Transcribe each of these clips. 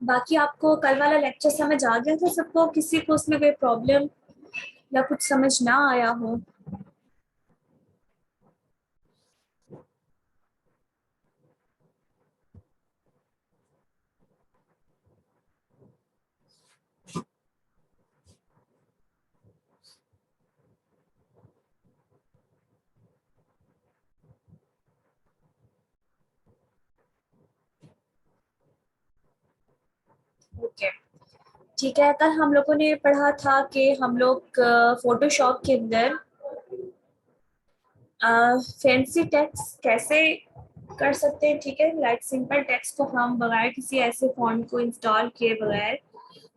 बाकी आपको कल वाला लेक्चर समझ आ गया था सबको? किसी को उसमें कोई प्रॉब्लम या कुछ समझ ना आया हो? ओके, ठीक है। कल हम लोगों ने पढ़ा था कि हम लोग फोटोशॉप के अंदर फैंसी टेक्स्ट कैसे कर सकते हैं। ठीक है, लाइक सिंपल टेक्स्ट को हम बगैर किसी ऐसे फॉन्ट को इंस्टॉल किए बगैर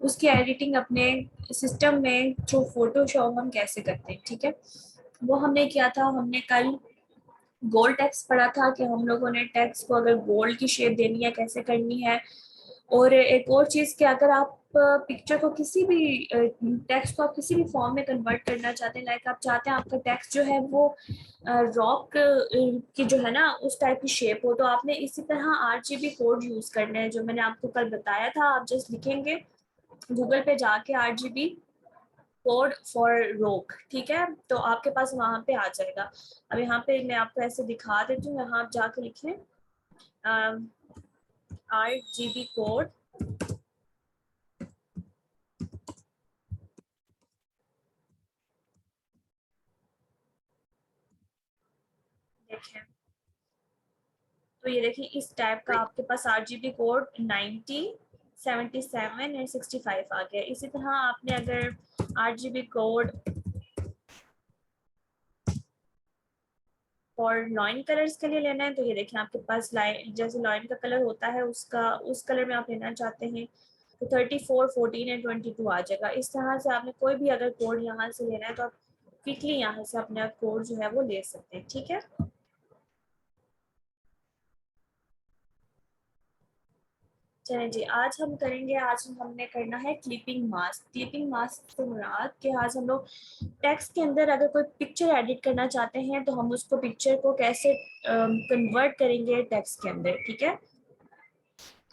उसकी एडिटिंग अपने सिस्टम में थ्रू फोटोशॉप हम कैसे करते हैं। ठीक है, वो हमने किया था। हमने कल गोल्ड टेक्स्ट पढ़ा था कि हम लोगों ने टेक्स्ट को अगर गोल्ड की शेप देनी है कैसे करनी है। और एक और चीज़ कि अगर आप पिक्चर को किसी भी टेक्स्ट को आप किसी भी फॉर्म में कन्वर्ट करना चाहते हैं, लाइक आप चाहते हैं आपका टेक्स्ट जो है वो रॉक की जो है ना उस टाइप की शेप हो, तो आपने इसी तरह आरजीबी कोड यूज करना है जो मैंने आपको कल बताया था। आप जस्ट लिखेंगे गूगल पे जाके आरजीबी कोड फॉर रोक, ठीक है, तो आपके पास वहां पे आ जाएगा। अब यहाँ पे मैं आपको ऐसे दिखा देती हूँ, यहाँ आप जाके लिखें आरजीबी कोड। देखें तो ये देखिए इस टाइप का आपके पास आरजीबी कोड 90, 77 एंड 65 आ गया। इसी तरह आपने अगर आरजीबी कोड और लाइन कलर्स के लिए लेना है तो ये देखिए आपके पास लाइन जैसे लाइन का कलर होता है उसका उस कलर में आप लेना चाहते हैं तो 34, 14 एंड 22 आ जाएगा। इस तरह से आपने कोई भी अगर कोड यहाँ से लेना है तो आप क्विकली यहाँ से अपने कोड जो है वो ले सकते हैं। ठीक है, चलें जी, आज हम करेंगे, आज हमने करना है क्लिपिंग मास्क। क्लिपिंग मास्क से मुराद कि आज हम लोग टेक्स्ट के अंदर अगर कोई पिक्चर एडिट करना चाहते हैं तो हम उसको पिक्चर को कैसे कन्वर्ट करेंगे टेक्स्ट के अंदर। ठीक है,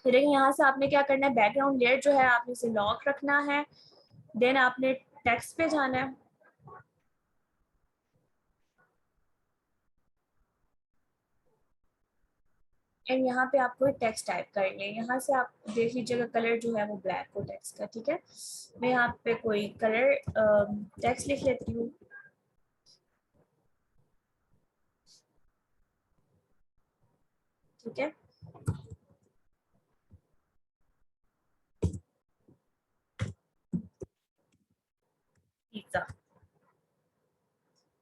तो देखिए यहाँ से आपने क्या करना है, बैकग्राउंड लेयर जो है आपने इसे लॉक रखना है। देन आपने टेक्स्ट पे जाना है एंड यहाँ पे आपको टेक्स्ट टाइप करनी है। यहाँ से आप देख लीजिएगा कलर जो है वो ब्लैक हो टेक्स्ट का। ठीक है, मैं यहाँ पे कोई कलर टेक्स्ट लिख लेती हूँ। ठीक है, पिज्जा,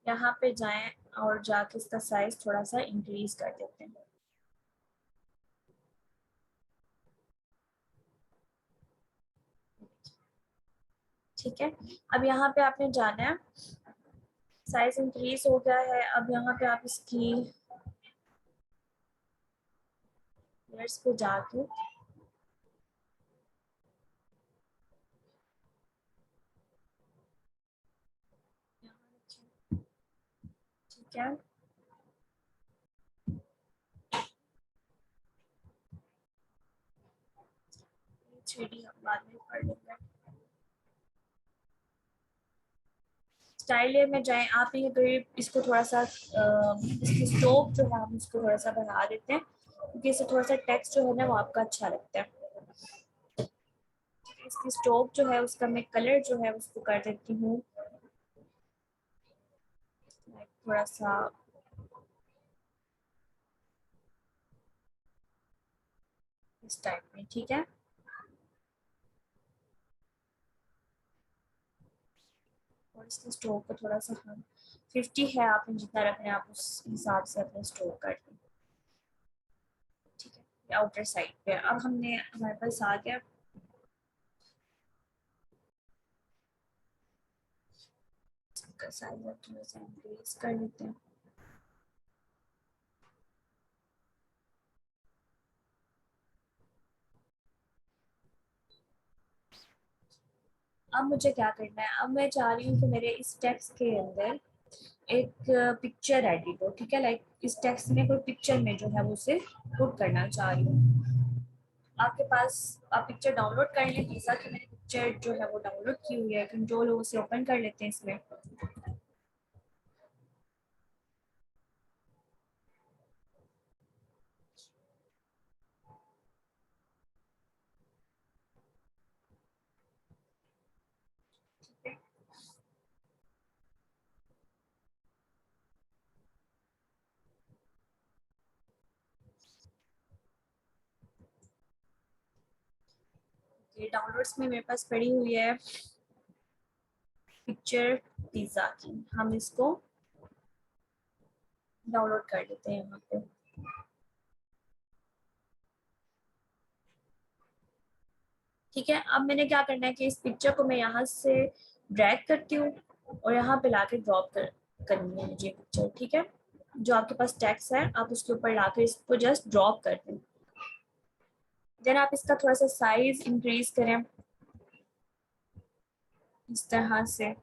यहाँ पे जाएं और जाके इसका साइज थोड़ा सा इंक्रीज कर देते हैं। ठीक है, अब यहाँ पे आपने जाना है, साइज इंक्रीज हो गया है। अब यहाँ पे आप इसकी लेयर्स पे जाके ठीक है, 3D हम बाद में कर लेंगे। स्टाइल लेयर में जाएं आप, ये करीब इसको थोड़ा सा इसकी स्ट्रोक जो है हम इसको थोड़ा सा बढ़ा देते हैं क्योंकि इससे थोड़ा सा टेक्स्ट जो है ना वो आपका अच्छा लगता है। इसकी स्ट्रोक जो है उसका मैं कलर जो है उसको कर देती हूँ थोड़ा सा इस टाइप में। ठीक है, और इसके स्ट्रोक को थोड़ा सा हम 50 है, आपने जितना रखना है आप उस हिसाब से अपने स्ट्रोक कर लें। ठीक है, आउटर साइड पे अब हमने हमारे पास आ गया। इसका साइज थोड़ा सा इंक्रीज कर लेते हैं। अब मुझे क्या करना है, अब मैं चाह रही हूँ कि मेरे इस टेक्स्ट के अंदर एक पिक्चर एडिट हो। ठीक है, लाइक इस टेक्स्ट में कोई पिक्चर में जो है वो उसे पुट करना चाह रही हूँ। आपके पास आप पिक्चर डाउनलोड कर लें। पिज़्ज़ा की मैंने पिक्चर जो है वो डाउनलोड की हुई है, कंट्रोल ओ से ओपन कर लेते हैं इसमें। ये डाउनलोड्स में मेरे पास पड़ी हुई है पिक्चर पिज़्ज़ा की। हम इसको डाउनलोड कर लेते हैं यहाँ पे। ठीक है, अब मैंने क्या करना है कि इस पिक्चर को मैं यहाँ से ड्रैग करती हूँ और यहाँ पे लाके ड्रॉप करनी है मुझे पिक्चर। ठीक है, जो आपके पास टेक्स्ट है आप उसके ऊपर लाकर इसको जस्ट ड्रॉप कर दें। देन आप इसका थोड़ा सा साइज इंक्रीज करें इस तरह से,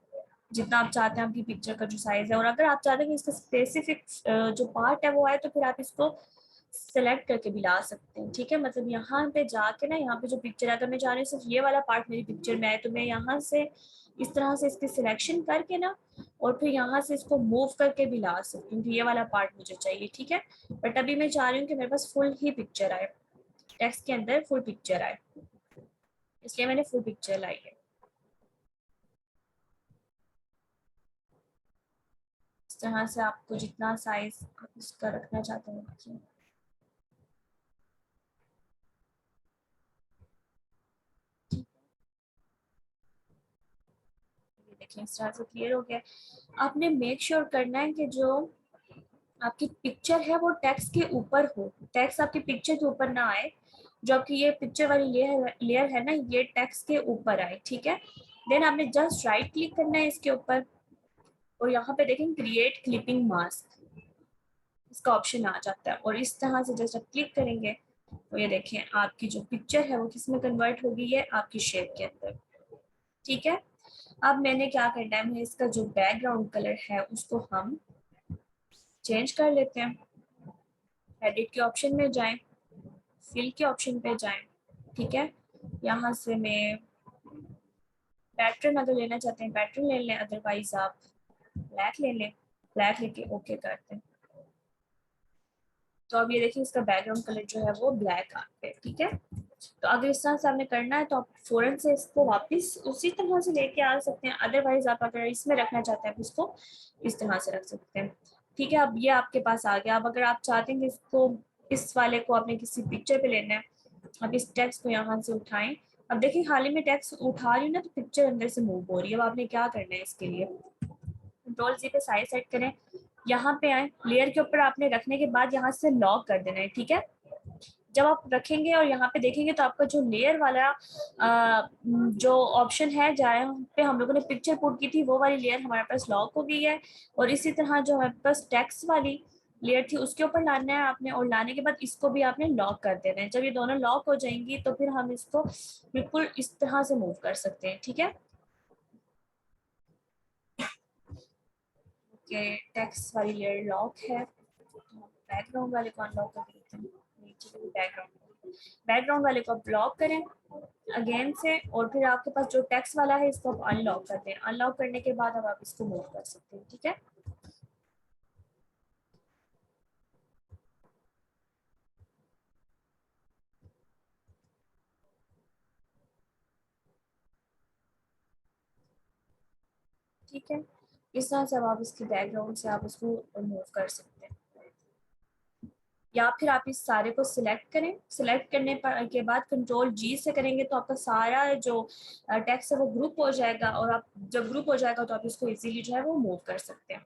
जितना आप चाहते हैं आपकी पिक्चर का जो साइज है। और अगर आप चाहते हैं कि इसका स्पेसिफिक जो पार्ट है वो आए, तो फिर आप इसको सेलेक्ट करके भी ला सकते हैं। ठीक है, मतलब यहाँ पे जाके ना, यहाँ पे जो पिक्चर है, अगर मैं चाह रही हूँ सिर्फ ये वाला पार्ट मेरी पिक्चर में आए, तो मैं यहाँ से इस तरह से इसकी सिलेक्शन करके ना, और फिर यहाँ से इसको मूव करके भी ला सकती हूँ कि ये वाला पार्ट मुझे चाहिए। ठीक है, बट अभी मैं चाह रही हूँ कि मेरे पास फुल ही पिक्चर आए, टेक्स्ट के अंदर फुल पिक्चर आए, इसलिए मैंने फुल पिक्चर लाई है। इस तरह से आपको जितना साइज आप इसका रखना चाहते हैं रखिए। ये देखिए इस तरह से क्लियर हो गया। आपने मेक श्योर करना है कि जो आपकी पिक्चर है वो टेक्स्ट के ऊपर हो, टेक्स्ट आपकी पिक्चर के ऊपर ना आए। जो आपकी ये पिक्चर वाली लेयर है ना, ये टेक्स्ट के ऊपर आए। ठीक है, देन आपने जस्ट राइट क्लिक करना है इसके ऊपर, और यहाँ पे देखें क्रिएट क्लिपिंग मास्क, इसका ऑप्शन आ जाता है। और इस तरह से जस्ट आप क्लिक करेंगे तो ये देखें आपकी जो पिक्चर है वो किस में कन्वर्ट हो गई है, आपकी शेप के अंदर। ठीक है, अब मैंने क्या करना है, मैं इसका जो बैकग्राउंड कलर है उसको हम चेंज कर लेते हैं। एडिट के ऑप्शन में जाएं, फिल के ऑप्शन पे जाएं। ठीक है, यहाँ से मैं पैटर्न अगर लेना चाहते हैं पैटर्न ले लें, अदरवाइज आप ब्लैक ले लें। ब्लैक लेके ओके करते हैं। तो अब ये देखिए इसका बैकग्राउंड कलर जो है वो ब्लैक आ गया। ठीक है, तो अगर इस तरह से आपने करना है तो आप फौरन से इसको वापस उसी तरह से लेके आ सकते हैं। अदरवाइज आप अगर इसमें रखना चाहते हैं तो इसको इस तरह से रख सकते हैं। ठीक है, अब ये आपके पास आ गया। अब अगर आप चाहते हैं कि इसको, इस वाले को आपने किसी पिक्चर पे लेना है, अब इस टेक्स्ट को यहाँ से उठाएं। अब देखिए हाल ही में टेक्स्ट उठा रही हूँ ना, तो पिक्चर अंदर से मूव हो रही है। अब आपने क्या करना है इसके लिए, कंट्रोल जी पे साइज सेट करें, यहाँ पे आए, लेयर के ऊपर आपने रखने के बाद यहाँ से लॉक कर देना है। ठीक है, जब आप रखेंगे और यहाँ पे देखेंगे तो आपका जो लेयर वाला जो ऑप्शन है जहाँ पे हम लोगों ने पिक्चर पुट की थी वो वाली लेयर हमारे पास लॉक हो गई है। और इसी तरह जो हमारे पास टेक्स्ट वाली लेयर थी उसके ऊपर लाना है आपने, और लाने के बाद इसको भी आपने लॉक कर देना है। जब ये दोनों लॉक हो जाएंगी तो फिर हम इसको बिल्कुल इस तरह से मूव कर सकते हैं। ठीक है, कि टेक्स्ट वाली लेयर लॉक है, बैकग्राउंड वाले को अनलॉक कर देते हैं। नीचे बैकग्राउंड वाले को ब्लॉक करें अगेन से, और फिर आपके पास जो टेक्स्ट वाला है इसको आप अनलॉक कर दें। अनलॉक करने के बाद अब आप इसको मूव कर सकते हैं। ठीक है, ठीक है, इस तरह से अब आप इसके बैकग्राउंड से आप उसको मूव कर सकते हैं। या फिर आप इस सारे को सिलेक्ट करें, सिलेक्ट करने पर के बाद कंट्रोल जी से करेंगे तो आपका सारा जो टेक्स्ट है वो ग्रुप हो जाएगा, और आप जब ग्रुप हो जाएगा तो आप इसको इजीली जो है वो मूव कर सकते हैं।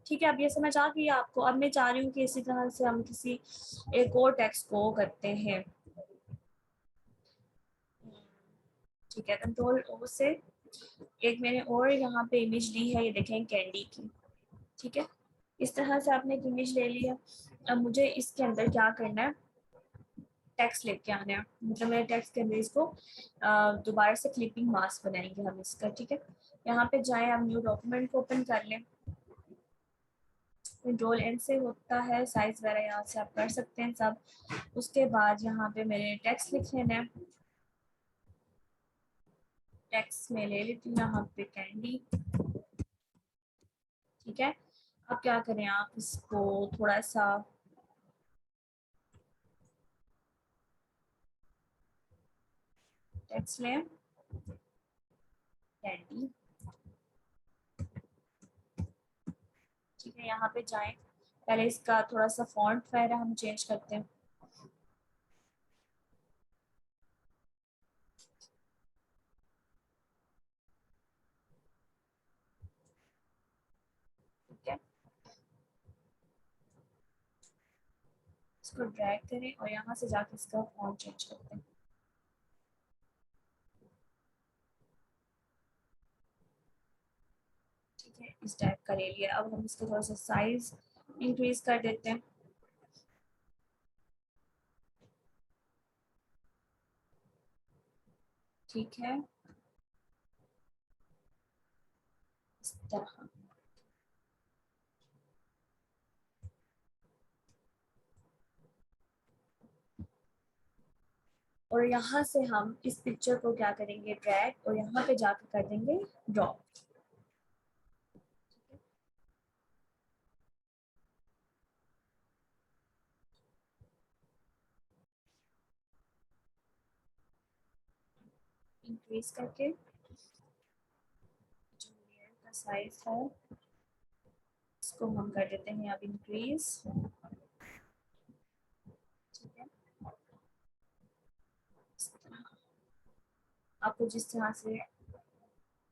ठीक है, अब ये समझ आ गई आपको। अब मैं चाह रही हूँ कि इसी तरह से हम किसी एक और टेक्स्ट को करते हैं। ठीक है, कंट्रोल ओ से एक मैंने और यहाँ पे इमेज ली है, ये देखें कैंडी की। ठीक है, इस तरह से आपने एक इमेज ले लिया। अब मुझे इसके अंदर क्या करना है, टेक्स्ट लेके आना है। मतलब मेरे टेक्स्ट के अंदर इसको दोबारा से क्लिपिंग मास्क बनाएंगे हम इसका। ठीक है, यहाँ पे जाएं, हम न्यू डॉक्यूमेंट को ओपन कर लें। कंट्रोल एन से होता है, साइज वगैरह यहाँ से आप कर सकते हैं सब। उसके बाद यहाँ पे मैंने टेक्स्ट लिख लेना है। टेक्स्ट में ले लेती हूँ यहाँ पे कैंडी, ठीक है। अब क्या करें, आप इसको थोड़ा सा टेक्स्ट लें, कैंडी, ठीक है। यहाँ पे जाएं, पहले इसका थोड़ा सा फॉन्ट वगैरह हम चेंज करते हैं, ठीक है। इसको ड्रैग करें और यहाँ से जाके इसका फॉन्ट चेंज करते हैं, ठीक है। इस टाइप का ले लिया। अब हम इसका थोड़ा सा साइज इंक्रीज कर देते हैं, ठीक है, इस तरह। और यहाँ से हम इस पिक्चर को क्या करेंगे, ड्रैग, और यहाँ पे जाकर कर देंगे ड्रॉ। इंक्रीज करके जो लेयर का साइज है इसको हम कर देते हैं अब इंक्रीज, ठीक है। इस तरह आपको जिस तरह से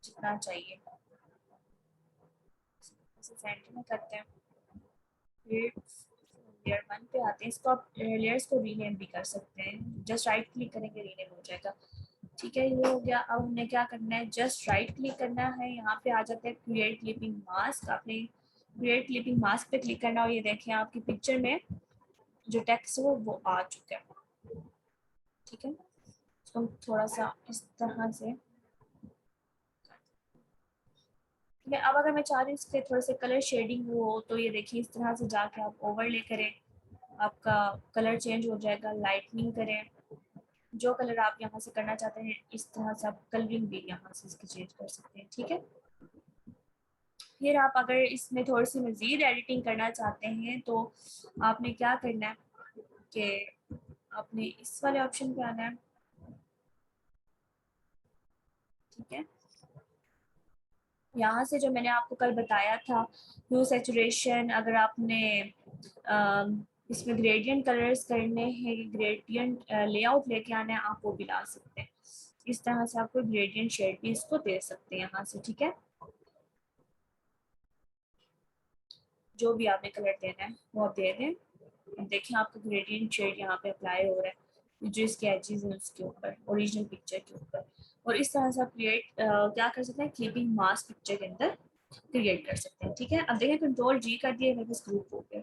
जितना चाहिए सेंटर में करते हैं। फिर लेयर वन पे आते हैं, इसको आप लेयर्स को रीनेम भी कर सकते हैं, जस्ट राइट क्लिक करेंगे रीनेम हो जाएगा, ठीक है। ये हो गया। अब हमने क्या करना है, जस्ट राइट क्लिक करना है, यहाँ पे आ जाते हैं क्रिएट क्लिपिंग मास्क। आपने क्रिएट क्लिपिंग मास्क पे क्लिक करना, और ये देखें आपकी पिक्चर में जो टेक्स्ट है वो आ चुका है, ठीक है। इसको हम थोड़ा सा इस तरह से, ठीक है। अब अगर मैं चाह रही हूँ इसके थोड़े से कलर शेडिंग हो, तो ये देखिए इस तरह से जाके आप ओवरले करें, आपका कलर चेंज हो जाएगा। लाइटनिंग करें, जो कलर आप यहाँ से करना चाहते हैं इस तरह से आप कलरिंग भी यहाँ से इसकी चेंज कर सकते हैं, ठीक है। फिर आप अगर इसमें थोड़ी सी मज़ीद एडिटिंग करना चाहते हैं तो आपने क्या करना है कि आपने इस वाले ऑप्शन पे आना है, ठीक है। यहाँ से जो मैंने आपको कल बताया था ह्यू सैचुरेशन, अगर आपने इसमें ग्रेडियंट कलर्स करने हैं, ग्रेडियंट लेआउट लेके आना है, आप वो भी ला सकते हैं। इस तरह से आपको ग्रेडियंट शेड भी इसको दे सकते हैं यहाँ से, ठीक है। जो भी आपने कलर देना है वो आप दे दें। देखिए आपका ग्रेडियंट शेड यहाँ पे अप्लाई हो रहा है, जो इसके एजेस हैं उसके ऊपर, ओरिजिनल पिक्चर के ऊपर। और इस तरह से आप क्या कर सकते हैं, क्लिपिंग मास्क पिक्चर के अंदर क्रिएट कर सकते हैं, ठीक है। अब देखिए कंट्रोल जी कर दिए, मेरे पास ग्रुप हो गया।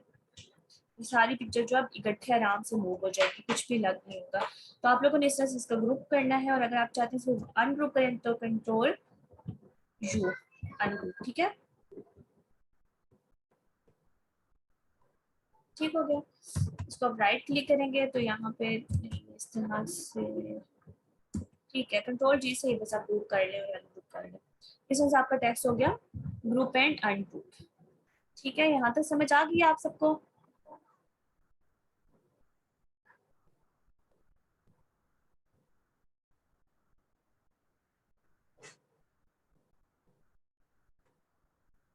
ये सारी पिक्चर जो आप इकट्ठे आराम से मूव हो जाएगी, कुछ भी लग नहीं होगा। तो आप लोगों ने इस तरह से इसका ग्रुप करना है, और अगर आप चाहते हैं इसको अनग्रुप करें तो कंट्रोल यू, अनग्रुप, ठीक है। ठीक हो गया। इसको आप राइट क्लिक करेंगे तो यहाँ पे इस तरह से, ठीक है, कंट्रोल जी से ही बस आप ग्रुप कर लें और अनग्रुप कर लें। इस तरह से आपका टेक्स्ट हो गया ग्रुप एंड अनग्रुप, ठीक है। यहाँ तक समझ आ गई आप सबको?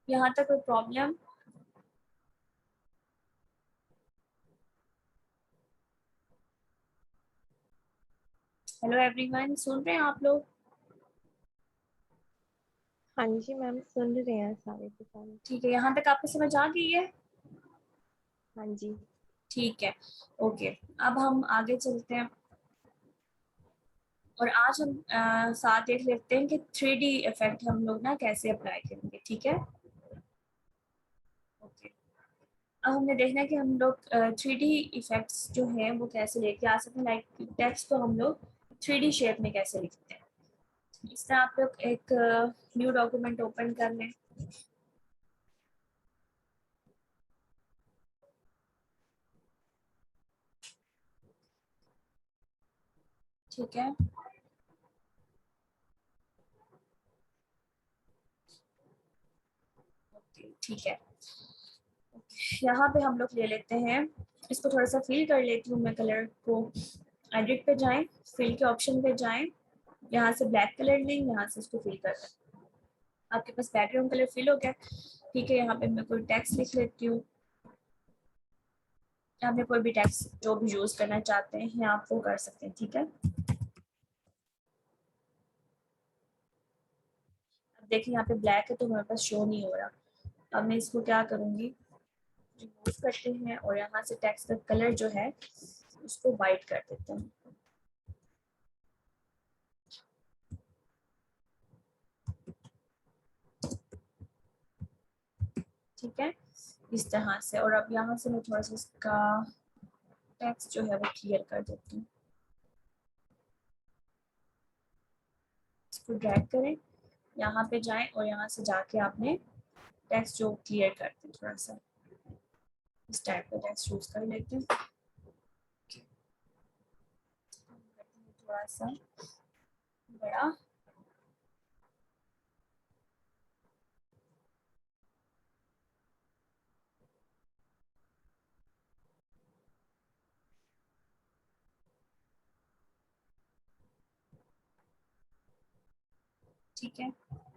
यहाँ तक कोई प्रॉब्लम? हेलो एवरीवन, सुन रहे हैं आप लोग? हाँ जी मैम, सुन रहे हैं सारे के सारे। ठीक है, यहाँ तक आपको समझ आ गई है? हाँ जी। ठीक है, ओके। अब हम आगे चलते हैं, और आज हम साथ देख लेते हैं कि 3D इफेक्ट हम लोग ना कैसे अप्लाई करेंगे, ठीक है। ओके, अब हमने देखना है कि हम लोग 3D इफेक्ट्स जो हैं वो कैसे लेके आ सकते हैं। लाइक टेक्स्ट को हम लोग 3D शेप में कैसे लिखते हैं। इस तरह आप लोग एक न्यू डॉक्यूमेंट ओपन कर लें, ठीक है, ठीक है। यहाँ पे हम लोग ले लेते हैं, इसको थोड़ा सा फिल कर लेती हूँ मैं कलर को। एडिट पे जाएं, फिल के ऑप्शन पे जाएं, यहाँ से ब्लैक कलर लें, यहाँ से इसको फिल कर दें। आपके पास बैकग्राउंड कलर फिल हो गया। ठीक है, यहाँ पे मैं कोई टेक्स्ट लिख लेती हूँ। यहाँ पे कोई भी टेक्स्ट जो भी यूज करना चाहते हैं आप वो कर सकते हैं। ठीक है, अब देखिए यहाँ पे ब्लैक है तो हमारे पास शो नहीं हो रहा। अब मैं इसको क्या करूँगी, रिमूव करते हैं और यहाँ से टेक्स्ट का कलर जो है उसको वाइट कर देते हैं। ठीक है, इस तरह से। और अब यहाँ से मैं थोड़ा सा इसका टेक्स्ट जो है वो क्लियर कर देती हूँ। इसको ड्रैग करें, यहाँ पे जाएं और यहाँ से जाके आपने टेक्स्ट जो क्लियर कर दें, थोड़ा सा इस टाइप का टेक्स्ट यूज कर लेते हैं। थोड़ा सा बड़ा, ठीक है,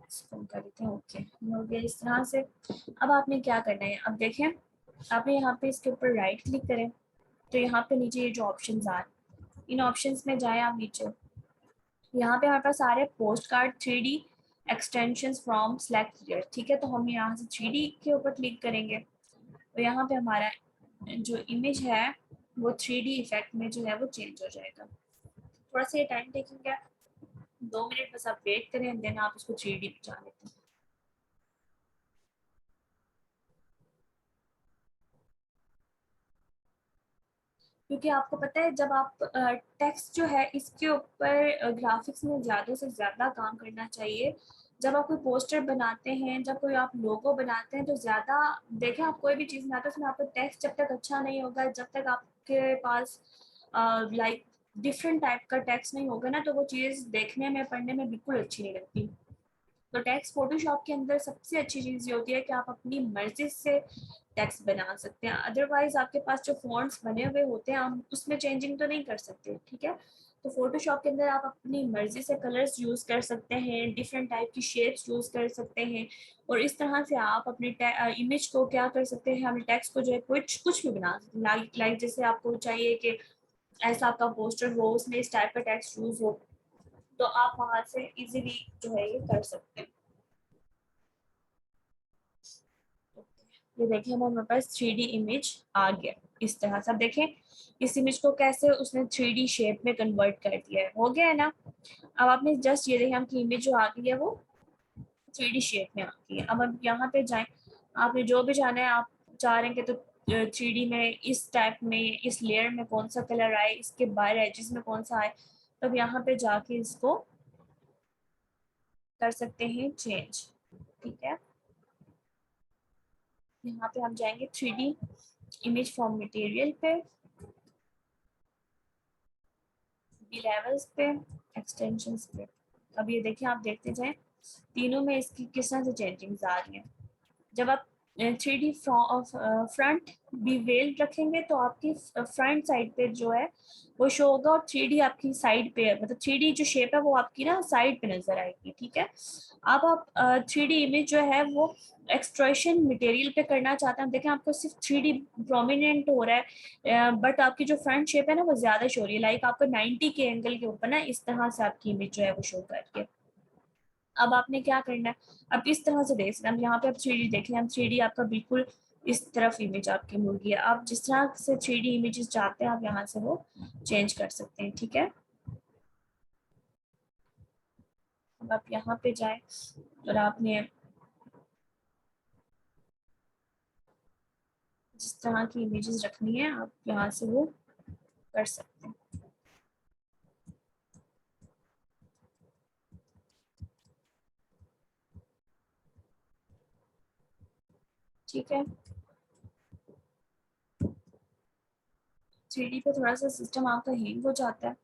इसको कर देते हैं। ओके, हो गया इस तरह से। अब आपने क्या करना है, अब देखें आपने यहाँ पे इसके ऊपर राइट क्लिक करें तो यहाँ पे नीचे ये जो ऑप्शंस आ रहे हैं, इन ऑप्शंस में जाए आप नीचे। यहाँ पे हमारे पास सारे post card 3D extension from select here. ठीक है, तो हम यहाँ से 3D के ऊपर क्लिक करेंगे तो यहाँ पे हमारा जो इमेज है वो 3D इफेक्ट में जो है वो चेंज हो जाएगा। थोड़ा सा ये टाइम टेकिंग है, 2 मिनट बस आप वेट करें, देन आप उसको 3D में जा लेते हैं। क्योंकि आपको पता है जब आप टेक्स्ट जो है इसके ऊपर ग्राफिक्स में ज़्यादा से ज़्यादा काम करना चाहिए। जब आप कोई पोस्टर बनाते हैं, जब कोई आप लोगो बनाते हैं तो ज़्यादा देखें, आप कोई भी चीज़ बनाते हैं उसमें आपका टेक्स्ट जब तक अच्छा नहीं होगा, जब तक आपके पास लाइक डिफरेंट टाइप का टेक्स्ट नहीं होगा ना, तो वो चीज़ देखने में पढ़ने में बिल्कुल अच्छी नहीं लगती। तो टेक्स्ट फोटोशॉप के अंदर सबसे अच्छी चीज़ ये होती है कि आप अपनी मर्जी से टेक्स्ट बना सकते हैं। अदरवाइज आपके पास जो फॉन्ट्स बने हुए होते हैं हम उसमें चेंजिंग तो नहीं कर सकते। ठीक है, तो फोटोशॉप के अंदर आप अपनी मर्जी से कलर्स यूज़ कर सकते हैं, डिफरेंट टाइप की शेप्स यूज़ कर सकते हैं और इस तरह से आप अपनी इमेज को क्या कर सकते हैं, हमें टेक्स्ट को जो है कुछ कुछ भी बना सकते हैं। लाइक जैसे आपको चाहिए कि ऐसा आपका पोस्टर हो, उसमें इस टाइप का टेक्स्ट यूज़ हो, तो आप वहाँ से इजीली जो है ये कर सकते हैं। ये देखिए हमारे पास 3D इमेज आ गया इस तरह से। अब देखें इस इमेज को कैसे उसने 3D शेप में कन्वर्ट कर दिया है, हो गया है ना। अब आपने जस्ट ये देखिए आपकी इमेज जो आ गई है वो 3D शेप में आ गई है। अब यहाँ पे जाएं, आपने जो भी जाना है, आप चाह रहे हैं कि तो 3D में इस टाइप में इस लेयर में कौन सा कलर आए, इसके बाहर एजेस में कौन सा आए, तब यहाँ पे जाके इसको कर सकते हैं चेंज। ठीक है, यहाँ पे हम जाएंगे 3D इमेज फ्रॉम मटेरियल पे, लेवल्स पे, एक्सटेंशंस पे। अब ये देखिए आप देखते जाएं तीनों में इसकी किस तरह से चेंजिंग्स आ रही हैं। जब आप 3D फ्रंट भी वेल रखेंगे तो आपकी फ्रंट साइड पे जो है वो शो होगा और 3D आपकी साइड पे, मतलब 3D जो शेप है वो आपकी ना साइड पे नजर आएगी। ठीक है, अब आप 3D इमेज जो है वो एक्सट्रैक्शन मटेरियल पे करना चाहते हैं, देखें आपको सिर्फ 3D प्रोमिनेंट हो रहा है बट आपकी जो फ्रंट शेप है ना वो ज्यादा शो हो रही है। लाइक आपको 90 के एंगल के ऊपर ना इस तरह से आपकी इमेज जो है वो शो कर रही है। अब आपने क्या करना है, अब इस तरह से देख सकते हैं। हम यहाँ पे आप 3D देख लें, हम 3D आपका बिल्कुल इस तरफ इमेज आपकी मुड़ गई है। आप जिस तरह से 3D इमेजेस चाहते हैं आप यहाँ से वो चेंज कर सकते हैं। ठीक है, अब आप यहाँ पे जाए और आपने जिस तरह की इमेजेस रखनी है आप यहाँ से वो कर सकते हैं। ठीक है, 3D पे थोड़ा सा सिस्टम आपका हैंग हो जाता है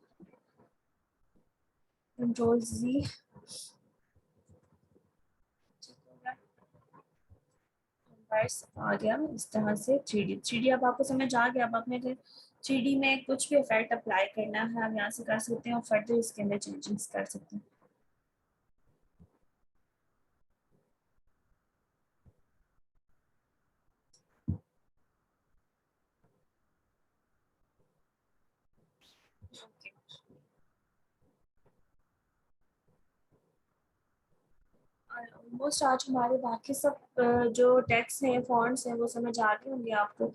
कंट्रोल जी, बस आ गया इस तरह से। थ्री डी अब आपको समझ आ गया। अब आपने अगर थ्री डी में कुछ भी इफेक्ट अप्लाई करना है, हम यहाँ से कर सकते हैं और फर्दर इसके अंदर चेंजेस कर सकते हैं। Okay. ऑलमोस्ट आज हमारे बाकी सब जो टेक्स्ट हैं, फॉन्ट्स हैं, वो समझ आ गए होंगे आपको।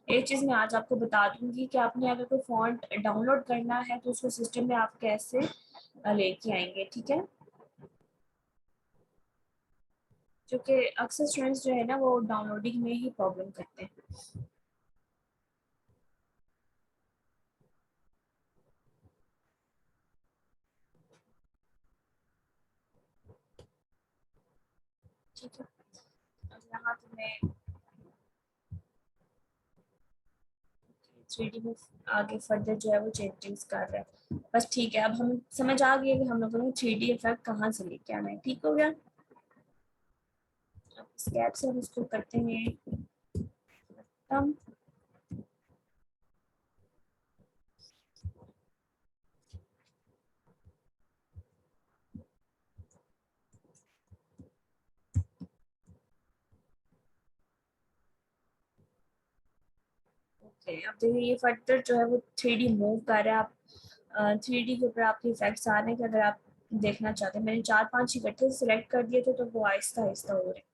एक चीज़ मैं आज आपको बता दूंगी कि आपने अगर कोई फॉन्ट डाउनलोड करना है तो उसको सिस्टम में आप कैसे लेके आएंगे, ठीक है। क्योंकि अक्सर स्टूडेंट्स जो है ना वो डाउनलोडिंग में ही प्रॉब्लम करते हैं। ठीक है, अब यहाँ पे मैं थ्री डी में आगे फर्दर जो है वो चेंजेस कर रहा है बस। ठीक है, अब हम समझ आ गया कि हम लोगों ने थ्री डी इफेक्ट कहाँ से लेके आना है। ठीक हो गया। अब स्केप से हम इसको करते हैं खत्म। ओके, अब देखिए ये फर्दर जो है वो थ्री डी मूव कर रहा है। आप थ्री डी के ऊपर आपके इफेक्ट्स आ रहे हैं कि अगर आप देखना चाहते हैं। मैंने 4-5 इकट्ठे सिलेक्ट कर दिए थे तो वो आहिस्ता आहिस्ता हो रहे हैं।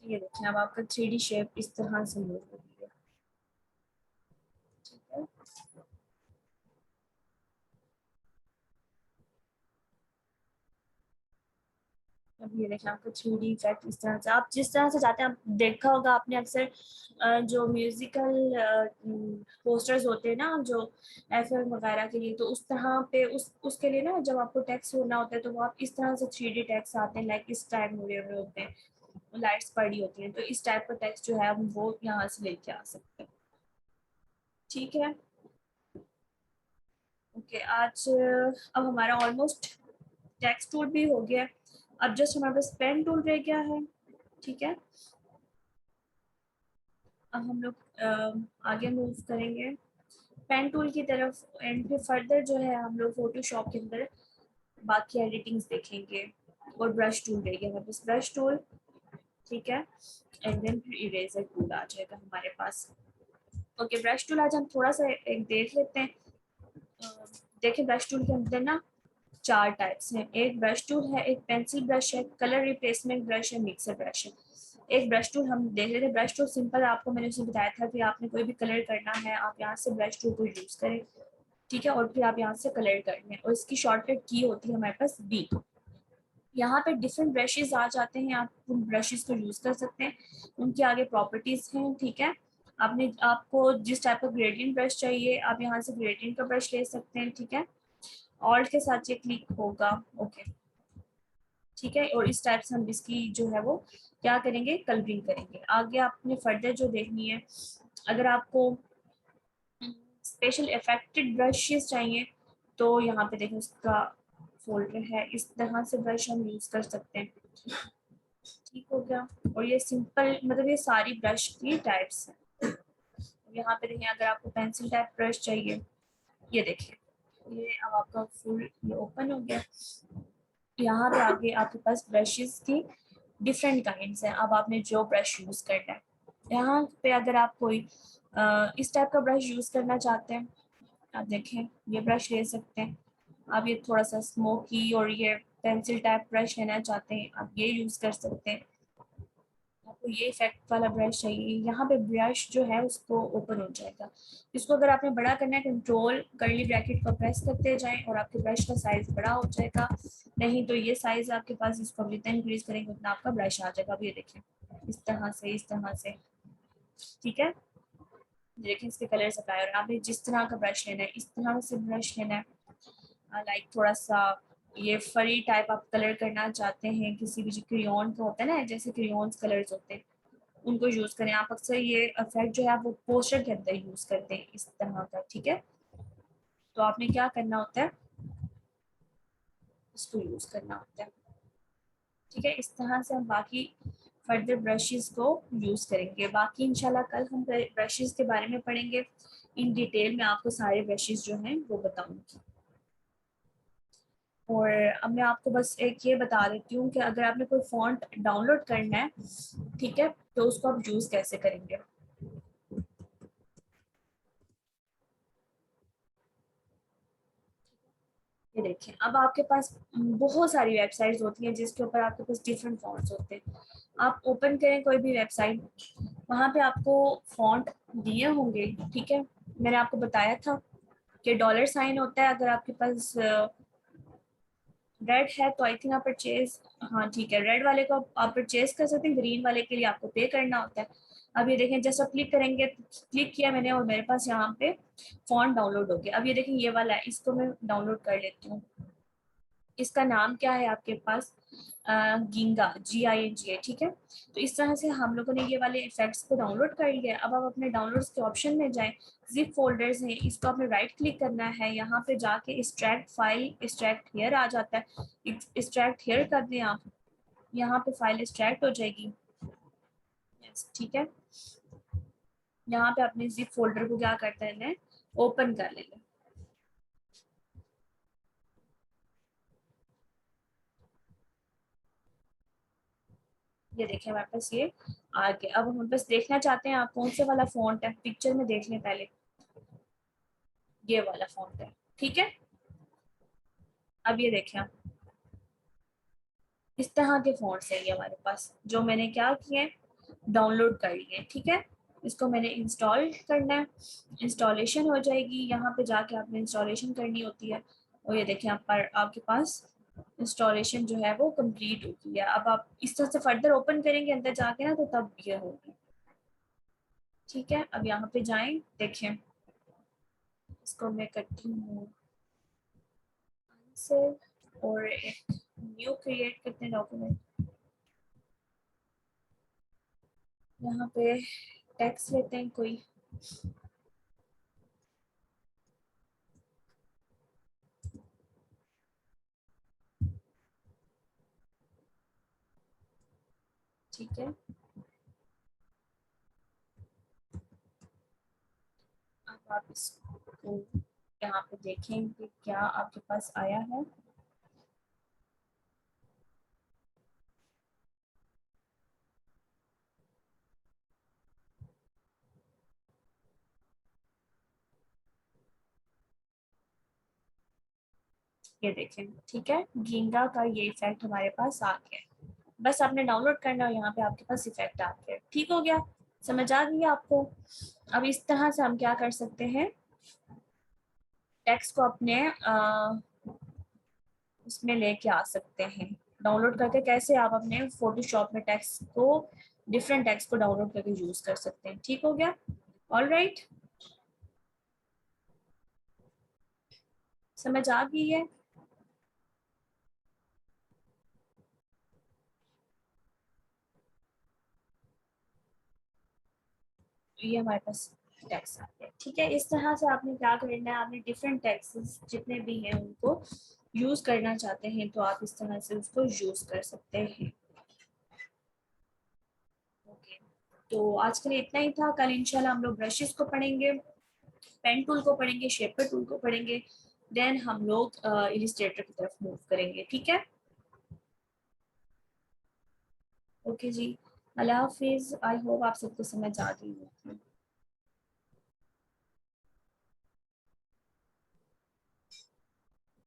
ये देखिए अब आपका थ्री डी शेप इस तरह से मूव हो रही है। ठीक है, अब ये देखिए आपका थ्री डी इफेक्ट इस तरह से, आप जिस तरह से चाहते हैं। आप देखा होगा आपने अक्सर जो म्यूजिकल पोस्टर्स होते हैं ना, जो एफएम वगैरह के लिए, तो उस तरह पे उसके लिए ना जब आपको टेक्स्ट होना होता है तो वो आप इस तरह से थ्री डी टेक्स्ट आते हैं, लाइक इस टाइप हुए हुए होते हैं, लाइट्स पड़ी होती हैं, तो इस टाइप का टेक्स्ट जो है हम वो यहाँ से लेके आ सकते हैं। ठीक है, ओके। आज अब हमारा ऑलमोस्ट टेक्स्ट टूल भी हो गया। अब जस्ट हमारे पास पेन टूल रह गया है। ठीक है, अब हम लोग आगे मूव करेंगे पेन टूल की तरफ, एंड फिर फर्दर जो है हम लोग फोटोशॉप के अंदर बाकी एडिटिंग्स देखेंगे। और ब्रश टूल रहेगा हमारे पास, ब्रश टूल। ठीक है, एंड देन फिर इरेजर टूल आ जाएगा हमारे पास। ओके, ब्रश टूल आज हम थोड़ा सा एक देख लेते हैं। अ, देखिए ब्रश टूल के अंदर ना 4 टाइप्स हैं। एक ब्रश टूल है, एक पेंसिल ब्रश है, कलर रिप्लेसमेंट ब्रश है, मिक्सर ब्रश है। एक ब्रश टूल हम देख रहे थे, ब्रश टूल सिंपल आपको मैंने उसे बताया था कि आपने कोई भी कलर करना है आप यहाँ से ब्रश टूल को यूज करें। ठीक है, और फिर आप यहाँ से कलर करने हैं और इसकी शॉर्टकट की होती है हमारे पास बी। यहाँ पे डिफरेंट ब्रशेस आ जाते हैं, आप उन ब्रशेस को यूज कर सकते हैं, उनके आगे प्रॉपर्टीज हैं। ठीक है, आपको जिस टाइप का ग्रेडियंट ब्रश चाहिए आप यहाँ से ग्रेडियंट का ब्रश ले सकते हैं। ठीक है, ऑल्ट के साथ ये क्लिक होगा। ओके, ठीक है, और इस टाइप से हम इसकी जो है वो क्या करेंगे, कलरिंग करेंगे। आगे आपने फर्दर जो देखनी है, अगर आपको स्पेशल इफेक्टेड ब्रशेस चाहिए तो यहाँ पे देखो उसका फोल्डर है, इस तरह से ब्रश हम यूज कर सकते हैं। ठीक हो गया, और ये सिंपल मतलब ये सारी ब्रश की टाइप्स हैं। यहाँ पे देखिए अगर आपको पेंसिल टाइप ब्रश चाहिए, ये देखिए ये अब आपका फुल ये ओपन हो गया। यहाँ पे आगे आपके पास ब्रशेस की डिफरेंट काइंड्स हैं। अब आपने जो ब्रश यूज करना है, यहाँ पे अगर आप कोई इस टाइप का ब्रश यूज करना चाहते हैं, आप देखें ये ब्रश ले सकते हैं। आप ये थोड़ा सा स्मोकी और ये पेंसिल टाइप ब्रश लेना चाहते हैं, आप ये यूज कर सकते हैं। आपको ये इफेक्ट वाला ब्रश चाहिए, यहाँ पे ब्रश जो है उसको ओपन हो जाएगा। इसको अगर आपने बड़ा करना है, कंट्रोल कर्ली ब्रैकेट को प्रेस करते जाएं और आपके ब्रश का साइज बड़ा हो जाएगा। नहीं तो ये साइज आपके पास, इसको जितना इंक्रीज करेंगे उतना आपका ब्रश आ जाएगा। अब ये देखें इस तरह से, इस तरह से। ठीक है, देखिए इसके कलर्स अप्लाई, और आपने जिस तरह का ब्रश लेना है इस तरह से ब्रश लेना है। लाइक थोड़ा सा ये फरी टाइप आप कलर करना चाहते हैं, किसी भी जो क्रियॉन का होता है ना, जैसे क्रियॉन्स कलर्स होते हैं, उनको यूज करें। आप अक्सर ये इफेक्ट जो है वो पोस्टर के अंदर यूज करते हैं इस तरह का, ठीक है। तो आपने क्या करना होता है, इसको यूज करना होता है, ठीक है। इस तरह से हम बाकी फर्दर ब्रशेस को यूज करेंगे। बाकी इंशाल्लाह कल हम ब्रशेस के बारे में पढ़ेंगे इन डिटेल में, आपको सारे ब्रशेस जो हैं वो बताऊंगी। और अब मैं आपको बस एक ये बता देती हूँ कि अगर आपने कोई फॉन्ट डाउनलोड करना है, ठीक है, तो उसको आप यूज कैसे करेंगे। ये देखें, अब आपके पास बहुत सारी वेबसाइट्स होती हैं जिसके ऊपर आपके पास डिफरेंट फॉन्ट्स होते हैं। आप ओपन करें कोई भी वेबसाइट, वहाँ पे आपको फॉन्ट दिए होंगे, ठीक है। मैंने आपको बताया था कि डॉलर साइन होता है, अगर आपके पास रेड है तो आई थिंक आप परचेज, हाँ ठीक है, रेड वाले को आप परचेज कर सकते हैं, ग्रीन वाले के लिए आपको पे करना होता है। अब ये देखें, जैसे क्लिक करेंगे, क्लिक किया मैंने और मेरे पास यहाँ पे फॉन्ट डाउनलोड हो गया। अब ये देखें ये वाला है, इसको मैं डाउनलोड कर लेती हूँ। इसका नाम क्या है आपके पास, गिंगा, GINGA, ठीक है। तो इस तरह से हम लोगों ने ये वाले इफेक्ट्स को डाउनलोड कर लिया। अब आप अपने डाउनलोड्स के ऑप्शन में जाएं, जिप फोल्डर्स हैं, इसको आपने राइट क्लिक करना है, यहाँ पे जाके एक्सट्रैक्ट फाइल, एक्सट्रैक्ट हियर आ जाता है, एक्सट्रैक्ट हियर कर दें आप, यहाँ पे फाइल एक्सट्रैक्ट हो जाएगी, यस ठीक है। यहाँ पे अपने जिप फोल्डर को क्या करते हैं, ओपन कर लेंगे। ये देखें हमारे पास ये आ गया। अब हम बस देखना चाहते हैं आप कौन से वाला फॉन्ट है, पिक्चर में देख लें पहले, ये वाला फॉन्ट है, ठीक है। अब ये देखें आप, इस तरह के फॉन्ट्स हैं ये हमारे पास, जो मैंने क्या किए, डाउनलोड कर लिए, ठीक है। इसको मैंने इंस्टॉल करना है, इंस्टॉलेशन हो जाएगी, यहाँ पे जाके आपने इंस्टॉलेशन करनी होती है। और ये देखें आप पर आपके पास इंस्टॉलेशन जो है वो कंप्लीट हो गई है। अब आप इस तरह से फर्दर ओपन करेंगे अंदर जाके ना, तो तब ये होगी, ठीक है। अब यहाँ पे जाएं, देखें, इसको मैं करती हूँ आंसर और एक न्यू क्रिएट करते हैं डॉक्यूमेंट। यहाँ पे टेक्स्ट लेते हैं कोई, ठीक है। अब आप इसको यहाँ पे देखें कि क्या आपके पास आया है। ये देखें, ठीक है, गिंगा का ये इफेक्ट हमारे पास आ गया। बस आपने डाउनलोड करना और यहाँ पे आपके पास इफेक्ट आ गया, ठीक हो गया, समझ आ गई आपको। अब इस तरह से हम क्या कर सकते हैं, टेक्स्ट को अपने उसमें लेके आ सकते हैं, डाउनलोड करके। कैसे आप अपने फोटोशॉप में टेक्स्ट को, डिफरेंट टेक्स्ट को डाउनलोड करके यूज कर सकते हैं, ठीक हो गया, ऑल राइट, समझ आ गई है। ये हमारे पास टैक्स आ गया, ठीक है। इस तरह से आपने क्या करना है, आपने डिफरेंट टैक्सेस जितने भी हैं उनको यूज करना चाहते हैं तो आप इस तरह से उसको यूज कर सकते हैं। ओके, तो आज के लिए इतना ही था। कल इंशाल्लाह हम लोग ब्रशेस को पढ़ेंगे, पेन टूल को पढ़ेंगे, शेपर टूल को पढ़ेंगे, देन हम लोग इलिस्ट्रेटर की तरफ मूव करेंगे, ठीक है। Okay ji, Allah Hafiz, I hope आप सबको समझ आ गई होगी।